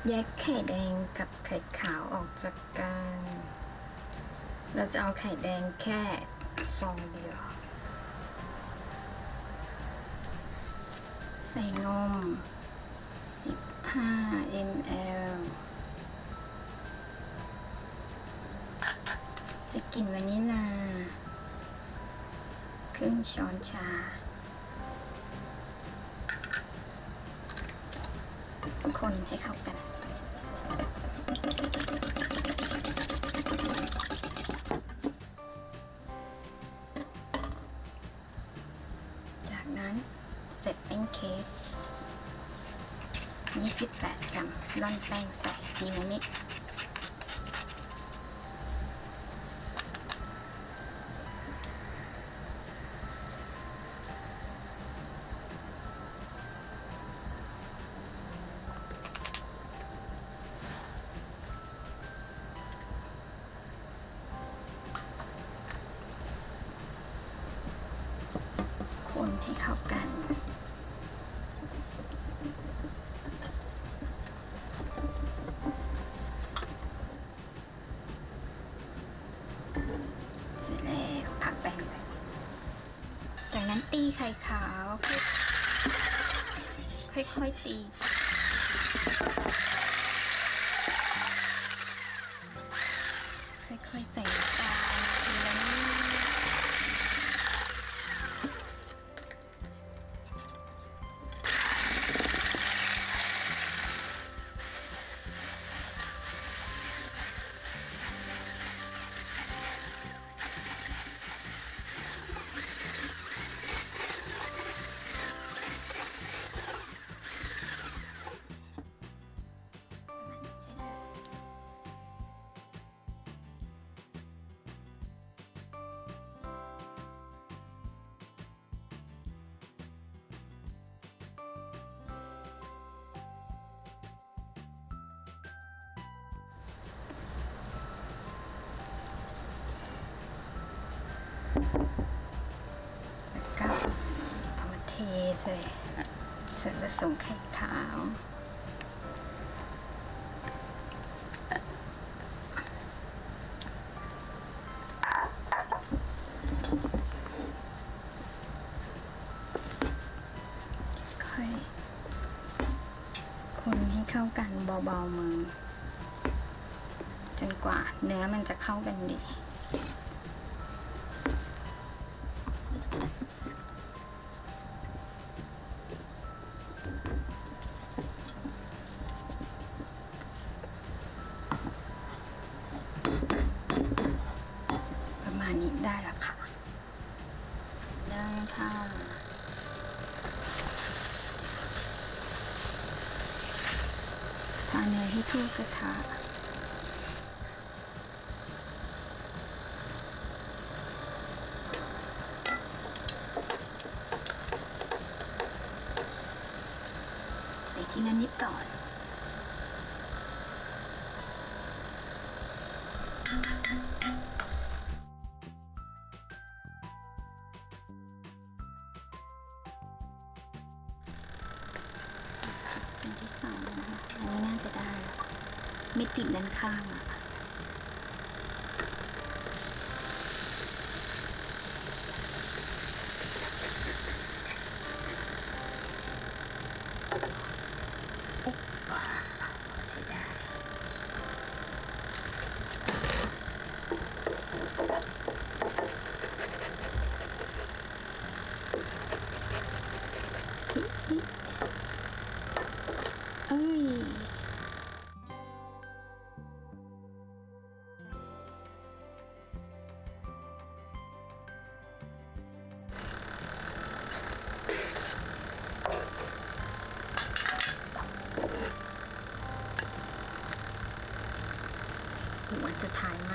แยกไข่แดงกับไข่ขาวออกจากกัน เราจะเอาไข่แดงแค่ฟองเดียวใส่นม15 ml ใส่กลิ่นวานิลลาครึ่งช้อนชาคนให้เข้ากันจากนั้นเสร็จแป้งเค้ก28 กรัมร่อนแป้งใส่ทีละนิดคนให้เข้ากันเสร็จแล้วพักแป้งไว้จากนั้นตีไข่ขาวค่อยๆตีค่อยๆใส่น้ำตาลทีละนิดก็เอามาเทใส่ส่วนผสมไข่ขาวค่อยคนให้เข้ากันเบาๆมือจนกว่าเนื้อมันจะเข้ากันดีประมาณนี้ได้แล้วค่ะเริ่มค่ะทาเนยให้ทั่วกระทะใส่ทีละนิดก่อนอันที่สองนะคะอันนี้น่าจะได้ไม่ติดด้านข้างอะใช้ได้เอ้ยหัวจะถ่ายไหม